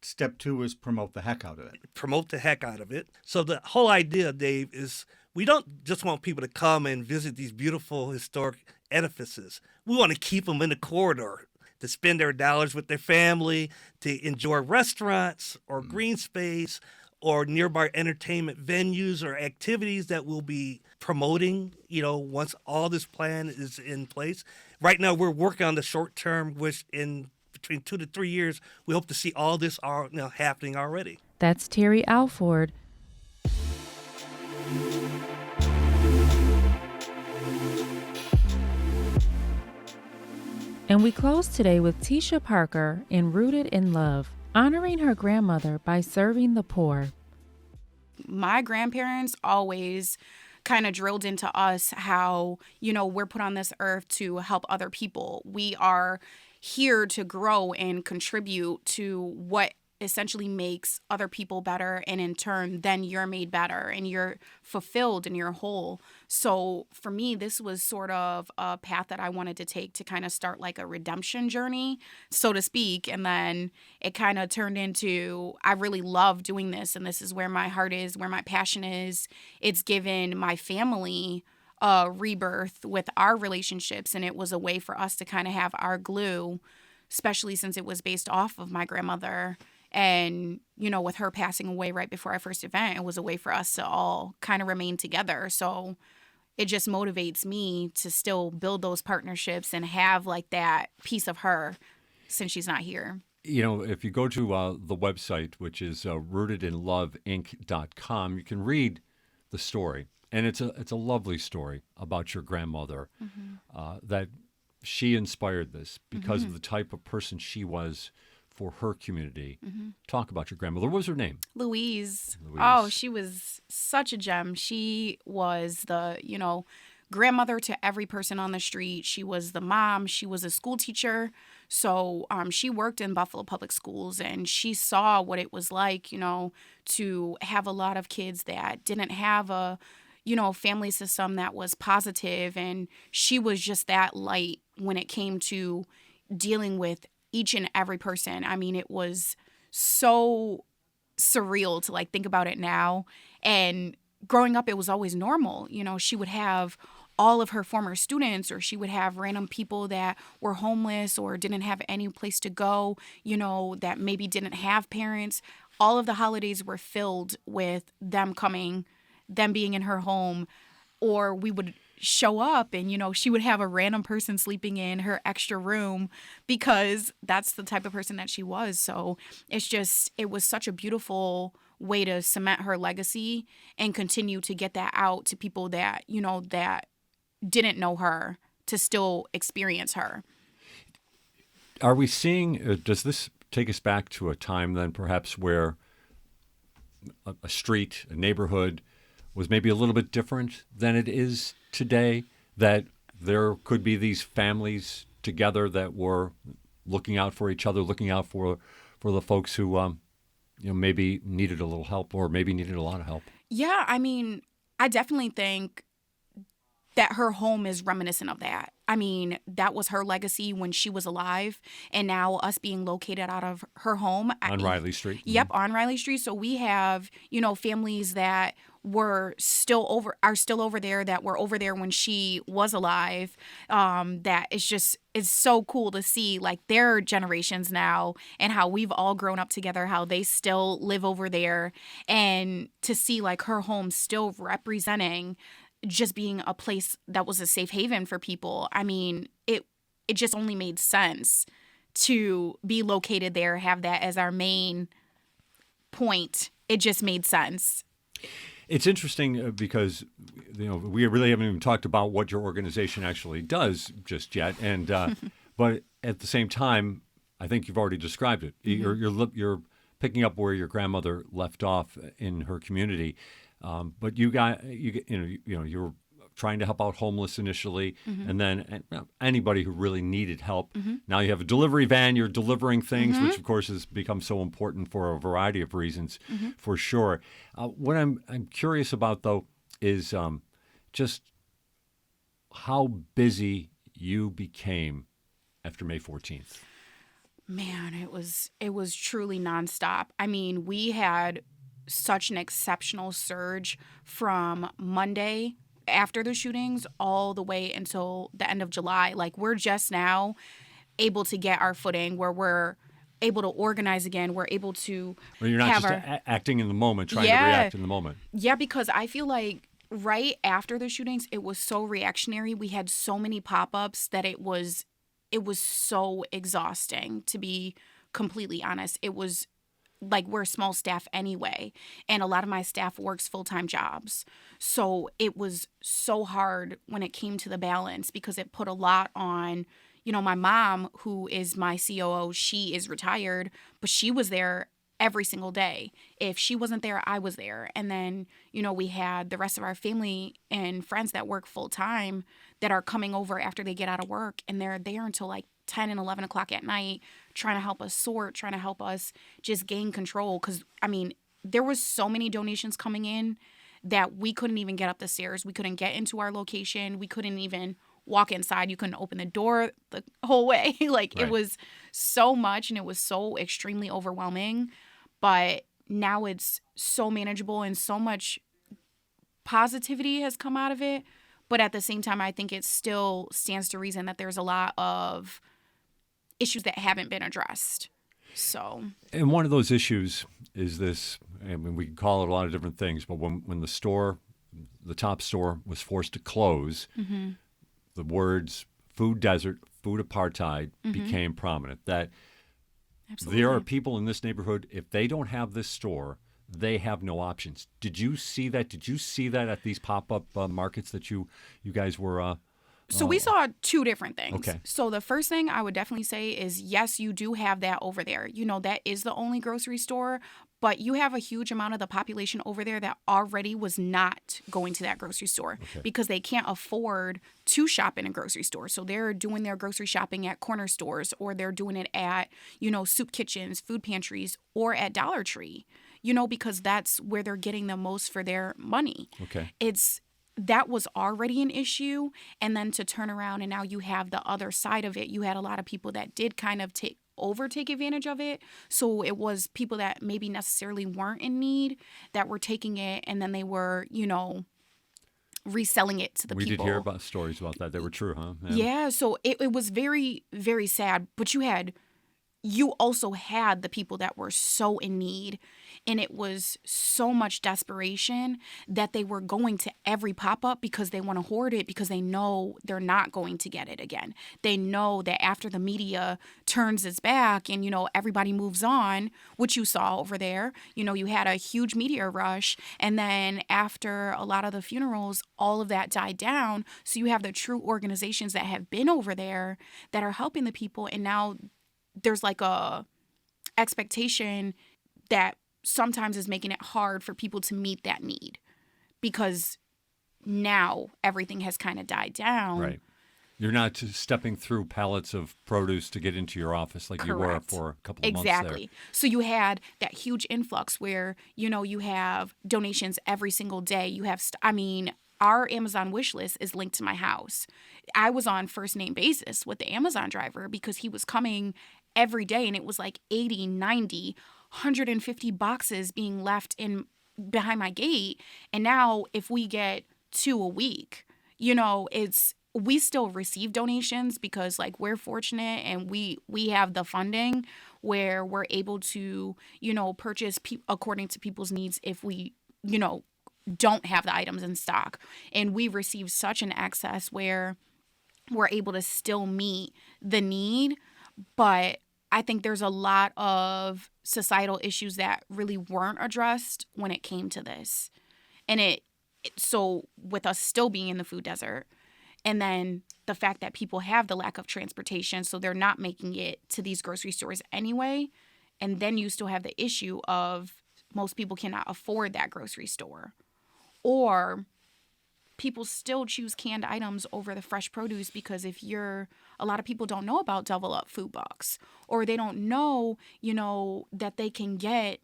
Step two is promote the heck out of it. Promote the heck out of it. So the whole idea, Dave, is we don't just want people to come and visit these beautiful historic edifices. We want to keep them in the corridor, to spend their dollars with their family, to enjoy restaurants or green space or nearby entertainment venues or activities that we'll be promoting, once all this plan is in place. Right now, we're working on the short term, which in between 2 to 3 years, we hope to see all this happening already. That's Terry Alford. And we close today with Tesha Parker in Rooted in Love, honoring her grandmother by serving the poor. My grandparents always kind of drilled into us how, we're put on this earth to help other people. We are here to grow and contribute to what essentially makes other people better, and in turn then you're made better and you're fulfilled and you're whole. So for me, this was sort of a path that I wanted to take to kind of start like a redemption journey, so to speak. And then it kind of turned into, I really love doing this, and this is where my heart is, where my passion is. It's given my family a rebirth with our relationships, and it was a way for us to kind of have our glue, especially since it was based off of my grandmother. And, with her passing away right before our first event, it was a way for us to all kind of remain together. So it just motivates me to still build those partnerships and have like that piece of her since she's not here. If you go to the website, which is rootedinloveinc.com, you can read the story. And it's a lovely story about your grandmother, that she inspired this because of the type of person she was for her community. Talk about your grandmother. What was her name? Louise. Louise. Oh, she was such a gem. She was the, grandmother to every person on the street. She was the mom. She was a school teacher. So she worked in Buffalo Public Schools, and she saw what it was like, to have a lot of kids that didn't have a, family system that was positive. And she was just that light when it came to dealing with each and every person. I mean, it was so surreal to think about it now. And growing up, it was always normal. She would have all of her former students, or she would have random people that were homeless or didn't have any place to go, that maybe didn't have parents. All of the holidays were filled with them coming, them being in her home, or we would show up and, she would have a random person sleeping in her extra room because that's the type of person that she was. So it was such a beautiful way to cement her legacy and continue to get that out to people that, that didn't know her to still experience her. Are we seeing, does this take us back to a time then perhaps where a street, a neighborhood was maybe a little bit different than it is today, that there could be these families together that were looking out for each other, looking out for the folks who maybe needed a little help or maybe needed a lot of help? Yeah, I mean, I definitely think that her home is reminiscent of that. I mean, that was her legacy when she was alive, and now us being located out of her home. On Riley Street? Yep, on Riley Street. So we have, families that are still over there, that were over there when she was alive. That it's so cool to see their generations now and how we've all grown up together, how they still live over there, and to see her home still representing just being a place that was a safe haven for people. I mean, it just only made sense to be located there, have that as our main point. It just made sense. It's interesting because, we really haven't even talked about what your organization actually does just yet. And but at the same time, I think you've already described it. Mm-hmm. You're picking up where your grandmother left off in her community. But you're trying to help out homeless initially, mm-hmm. and then anybody who really needed help. Mm-hmm. Now you have a delivery van, you're delivering things, mm-hmm. which of course has become so important for a variety of reasons, mm-hmm. for sure. What I'm curious about though is just how busy you became after May 14th. Man, it was truly nonstop. I mean, we had such an exceptional surge from Monday after the shootings all the way until the end of July. We're just now able to get our footing where we're able to organize again. We're able to you're not just acting in the moment, trying to react in the moment. Yeah, because I feel like right after the shootings, it was so reactionary. We had so many pop-ups that it was so exhausting, to be completely honest. It was we're a small staff anyway, and a lot of my staff works full-time jobs. So it was so hard when it came to the balance, because it put a lot on, my mom, who is my COO. She is retired, but she was there every single day. If she wasn't there, I was there. And then, we had the rest of our family and friends that work full-time that are coming over after they get out of work, and they're there until 10 and 11 o'clock at night, trying to help us sort, trying to help us just gain control. Because, I mean, there was so many donations coming in that we couldn't even get up the stairs. We couldn't get into our location. We couldn't even walk inside. You couldn't open the door the whole way. Right. It was so much, and it was so extremely overwhelming. But now it's so manageable, and so much positivity has come out of it. But at the same time, I think it still stands to reason that there's a lot of issues that haven't been addressed. So, and one of those issues is this. I mean, we can call it a lot of different things, but when the top store was forced to close, mm-hmm. the words "food desert," "food apartheid" mm-hmm. became prominent. That Absolutely. There are people in this neighborhood, if they don't have this store, they have no options. Did you see that? Did you see that at these pop-up markets that you guys were So we saw two different things. Okay. So the first thing I would definitely say is, yes, you do have that over there. That is the only grocery store, but you have a huge amount of the population over there that already was not going to that grocery store because they can't afford to shop in a grocery store. So they're doing their grocery shopping at corner stores, or they're doing it at, soup kitchens, food pantries, or at Dollar Tree, because that's where they're getting the most for their money. Okay. That was already an issue. And then to turn around and now you have the other side of it. You had a lot of people that did kind of take advantage of it. So it was people that maybe necessarily weren't in need that were taking it, and then they were, reselling it to the people. We did hear about stories about that. They were true, huh? Yeah. So it was very, very sad. But you also had the people that were so in need, and it was so much desperation that they were going to every pop-up because they want to hoard it, because they know they're not going to get it again. They know that after the media turns its back and, everybody moves on, which you saw over there, you had a huge media rush. And then after a lot of the funerals, all of that died down. So you have the true organizations that have been over there that are helping the people. And now there's like a expectation that sometimes is making it hard for people to meet that need, because now everything has kind of died down. Right. You're not stepping through pallets of produce to get into your office like you were for a couple of months there. Exactly. So you had that huge influx where, you have donations every single day. You have, our Amazon wish list is linked to my house. I was on first name basis with the Amazon driver because he was coming every day, and it was like 80, 90, 150 boxes being left in behind my gate. And now if we get 2 a week, we still receive donations because we're fortunate and we have the funding where we're able to, purchase according to people's needs if we, don't have the items in stock. And we receive such an excess where we're able to still meet the need. But I think there's a lot of societal issues that really weren't addressed when it came to this. And so with us still being in the food desert, and then the fact that people have the lack of transportation, so they're not making it to these grocery stores anyway. And then you still have the issue of most people cannot afford that grocery store. Or people still choose canned items over the fresh produce because a lot of people don't know about Double Up Food Box, or they don't know, that they can get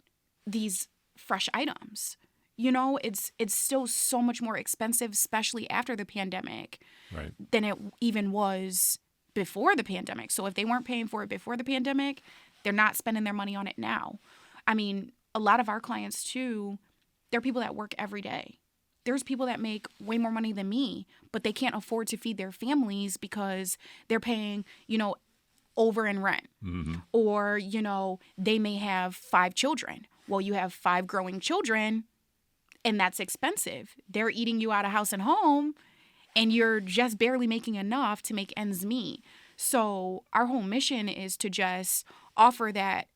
these fresh items. It's still so much more expensive, especially after the pandemic, right, than it even was before the pandemic. So if they weren't paying for it before the pandemic, they're not spending their money on it now. A lot of our clients too, they're people that work every day. There's people that make way more money than me, but they can't afford to feed their families because they're paying, over in rent. Mm-hmm. Or, they may have 5 children. Well, you have 5 growing children, and that's expensive. They're eating you out of house and home, and you're just barely making enough to make ends meet. So our whole mission is to just offer that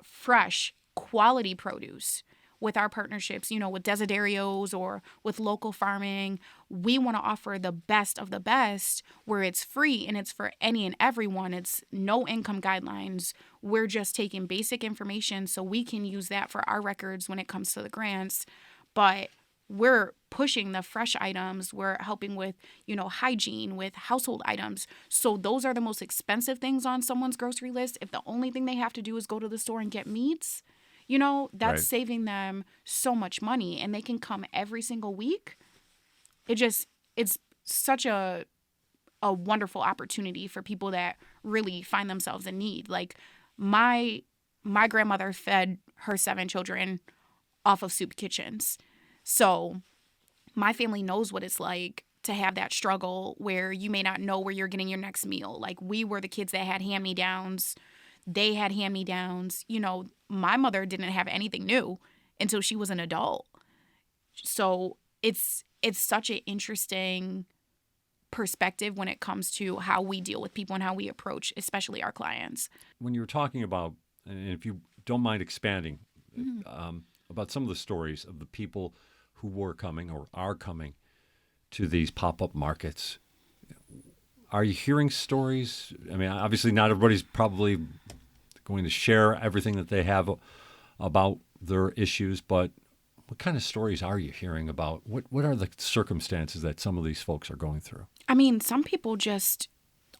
fresh, quality produce. With our partnerships, with Desiderios or with local farming, we want to offer the best of the best where it's free and it's for any and everyone. It's no income guidelines. We're just taking basic information so we can use that for our records when it comes to the grants. But we're pushing the fresh items. We're helping with, hygiene, with household items. So those are the most expensive things on someone's grocery list. If the only thing they have to do is go to the store and get meats, that's right, saving them so much money, and they can come every single week. It's such a wonderful opportunity for people that really find themselves in need. Like my grandmother fed her 7 children off of soup kitchens. So my family knows what it's like to have that struggle where you may not know where you're getting your next meal. Like we were the kids that had hand-me-downs. They had hand-me-downs. My mother didn't have anything new until she was an adult. So it's such an interesting perspective when it comes to how we deal with people and how we approach, especially our clients. When you were talking about, and if you don't mind expanding, about some of the stories of the people who were coming or are coming to these pop-up markets Are you hearing stories? I mean, obviously not everybody's probably going to share everything that they have about their issues, but what kind of stories are you hearing about? What are the circumstances that some of these folks are going through? I mean, some people just,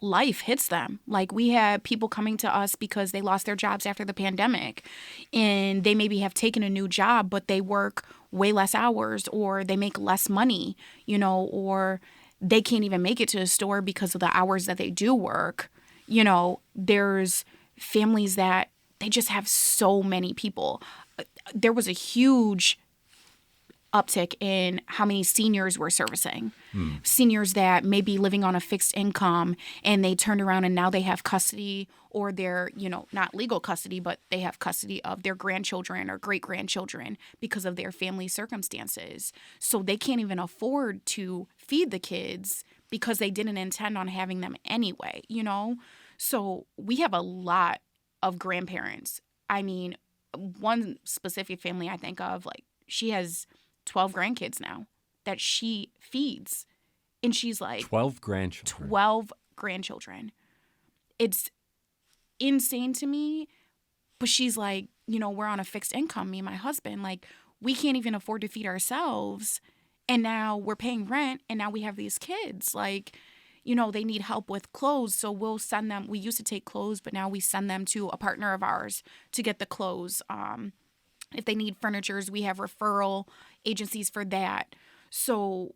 life hits them. Like, we had people coming to us because they lost their jobs after the pandemic, and they maybe have taken a new job, but they work way less hours, or they make less money, or they can't even make it to the store because of the hours that they do work. There's families that they just have so many people. There was a huge uptick in how many seniors we're servicing. Seniors that may be living on a fixed income, and they turned around and now they have custody, or they're, not legal custody, but they have custody of their grandchildren or great-grandchildren because of their family circumstances. So they can't even afford to feed the kids because they didn't intend on having them anyway, So we have a lot of grandparents. I mean, one specific family I think of, like, she has 12 grandkids now that she feeds. And she's like... 12 grandchildren. 12 grandchildren. It's insane to me. But she's like, we're on a fixed income, me and my husband. Like, we can't even afford to feed ourselves. And now we're paying rent. And now we have these kids. Like, they need help with clothes. So we'll send them... We used to take clothes, but now we send them to a partner of ours to get the clothes. If they need furnitures, we have referral agencies for that. So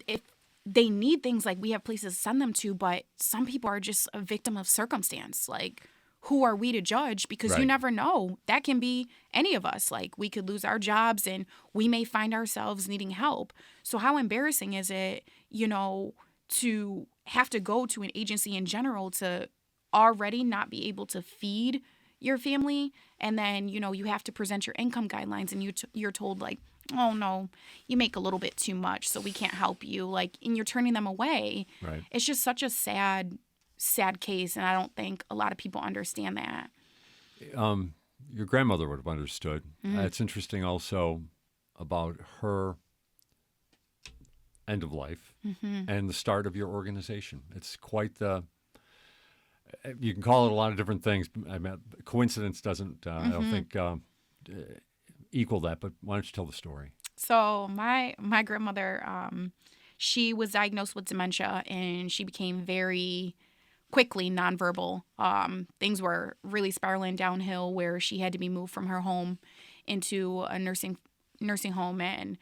if they need things, like, we have places to send them to, but some people are just a victim of circumstance. Like, who are we to judge? Because Right. You never know. That can be any of us. Like, we could lose our jobs and we may find ourselves needing help. So how embarrassing is it, to have to go to an agency in general to already not be able to feed your family, and then you have to present your income guidelines, and you're told, like, oh no, you make a little bit too much, so we can't help you, like, and you're turning them away. Right. It's just such a sad case, and I don't think a lot of people understand that. Your grandmother would have understood. It's interesting also about her end of life and the start of your organization. It's quite the... You can call it a lot of different things. I mean, coincidence doesn't, I don't think, equal that. But why don't you tell the story? So my grandmother, she was diagnosed with dementia, and she became very quickly nonverbal. Things were really spiraling downhill, where she had to be moved from her home into a nursing home. And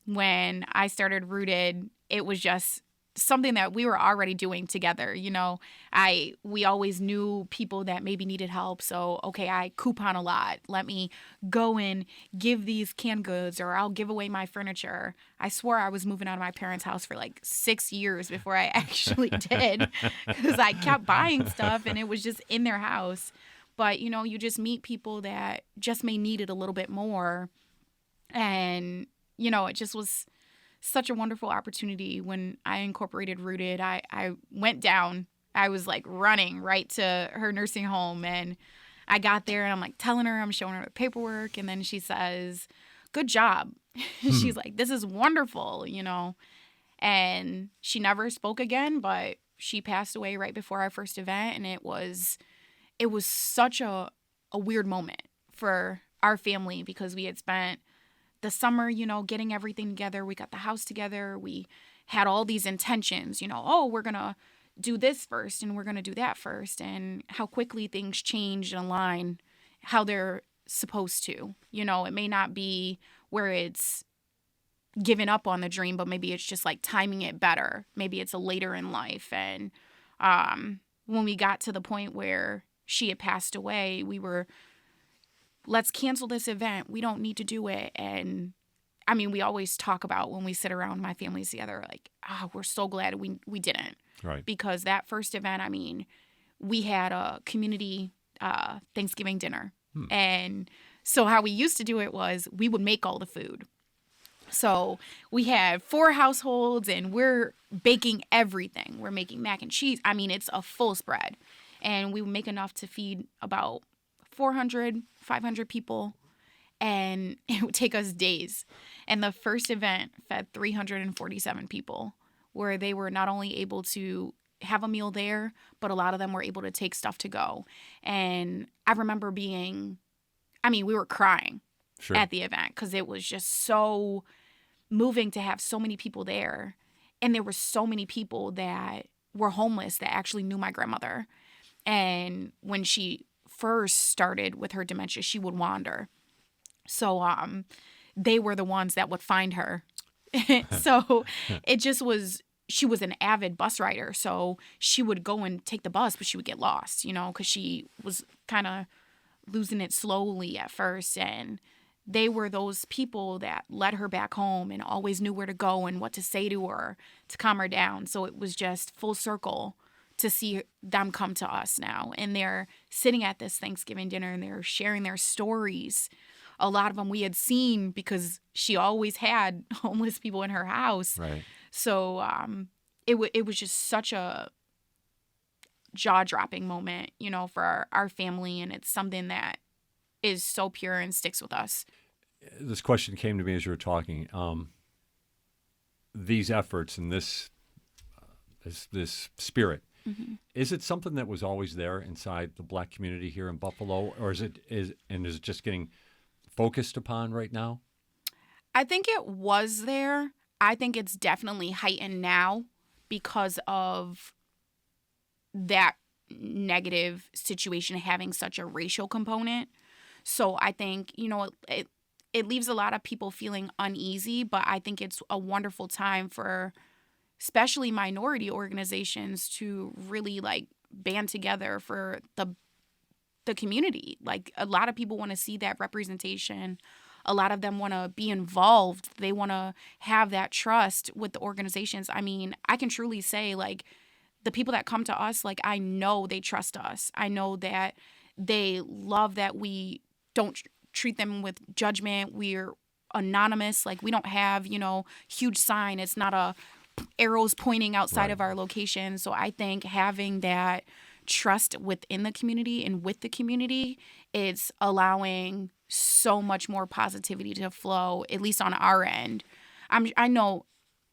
when I started Rooted, it was just something that we were already doing together. We always knew people that maybe needed help. So, okay, I coupon a lot. Let me go and give these canned goods, or I'll give away my furniture. I swore I was moving out of my parents' house for like 6 years before I actually did, because I kept buying stuff and it was just in their house. But, you just meet people that just may need it a little bit more. And, it just was such a wonderful opportunity. When I incorporated Rooted, I went down. I was like running right to her nursing home, and I got there and I'm like telling her, I'm showing her the paperwork, and then she says, "Good job." She's like, "This is wonderful," and she never spoke again, but she passed away right before our first event, and it was such a weird moment for our family, because we had spent the summer, getting everything together. We got the house together. We had all these intentions, we're going to do this first and we're going to do that first. And how quickly things change and align how they're supposed to. It may not be where it's giving up on the dream, but maybe it's just like timing it better. Maybe it's a later in life. And when we got to the point where she had passed away, we were... let's cancel this event. We don't need to do it. And I mean, we always talk about, when we sit around my families together, like, we're so glad we didn't. Right. Because that first event, I mean, we had a community Thanksgiving dinner. And so how we used to do it was we would make all the food. So we had 4 households, and we're baking everything. We're making mac and cheese. I mean, it's a full spread. And we would make enough to feed about 400, 500 people, and it would take us days. And the first event fed 347 people, where they were not only able to have a meal there, but a lot of them were able to take stuff to go. And I remember we were crying at the event because it was just so moving to have so many people there. And there were so many people that were homeless that actually knew my grandmother. And when she first started with her dementia, she would wander. So they were the ones that would find her. So it just was, she was an avid bus rider. So she would go and take the bus, but she would get lost, because she was kind of losing it slowly at first. And they were those people that led her back home and always knew where to go and what to say to her to calm her down. So it was just full circle to see them come to us now. And they're sitting at this Thanksgiving dinner and they're sharing their stories. A lot of them we had seen because she always had homeless people in her house. Right. So it was just such a jaw-dropping moment, for our family. And it's something that is so pure and sticks with us. This question came to me as you were talking. These efforts and this spirit, is it something that was always there inside the Black community here in Buffalo, or is it just getting focused upon right now? I think it was there. I think it's definitely heightened now because of that negative situation having such a racial component. So I think, it leaves a lot of people feeling uneasy, but I think it's a wonderful time for especially minority organizations to really band together for the community. A lot of people want to see that representation. A lot of them want to be involved. They want to have that trust with the organizations. I mean, I can truly say the people that come to us, I know they trust us. I know that they love that we don't treat them with judgment. We're anonymous. We don't have, huge sign. It's not a arrows pointing outside of our location. So I think having that trust within the community and with the community, it's allowing so much more positivity to flow, at least on our end. I know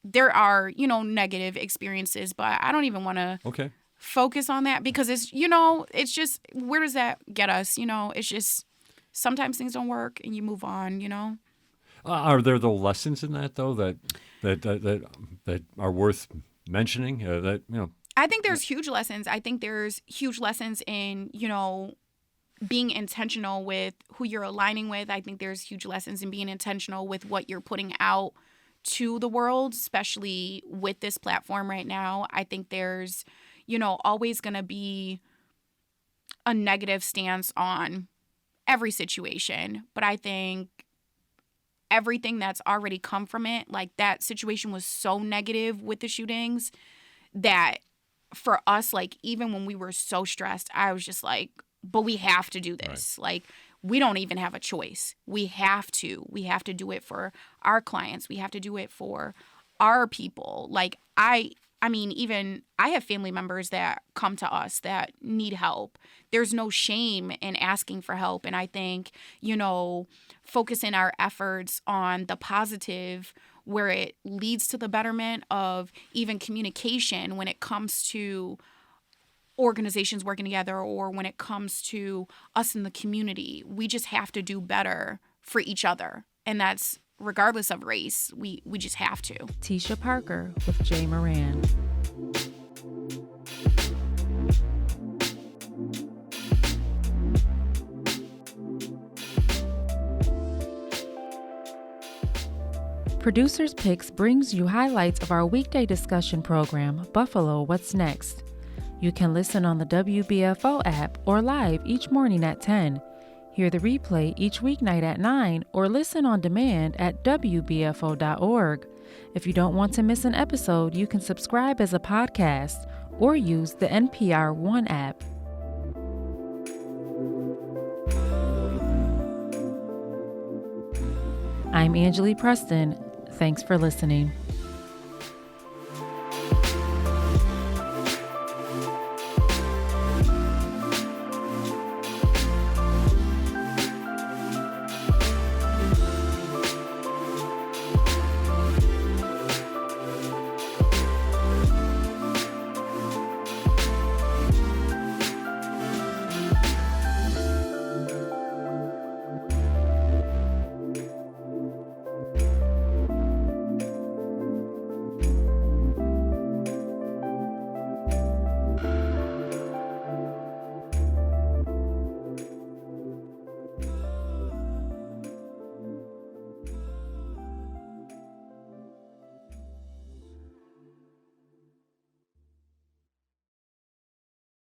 there are, negative experiences, but I don't even want to focus on that because it's, it's just, where does that get us? It's just, sometimes things don't work and you move on, Are there the lessons in that though that are worth mentioning? I think there's huge lessons. I think there's huge lessons in being intentional with who you're aligning with. I think there's huge lessons in being intentional with what you're putting out to the world, especially with this platform right now. I think there's always going to be a negative stance on every situation, but I think everything that's already come from it, that situation was so negative with the shootings that for us, even when we were so stressed, I was just but we have to do this. Right. We don't even have a choice. We have to do it for our clients. We have to do it for our people. Even I have family members that come to us that need help. There's no shame in asking for help. And I think, focusing our efforts on the positive where it leads to the betterment of even communication when it comes to organizations working together or when it comes to us in the community. We just have to do better for each other. And that's regardless of race. We just have to. Tesha Parker with Jay Moran. Producer's Picks brings you highlights of our weekday discussion program, Buffalo What's Next. You can listen on the WBFO app or live each morning at 10. Hear the replay each weeknight at 9 or listen on demand at WBFO.org. If you don't want to miss an episode, you can subscribe as a podcast or use the NPR One app. I'm Angeli Preston. Thanks for listening.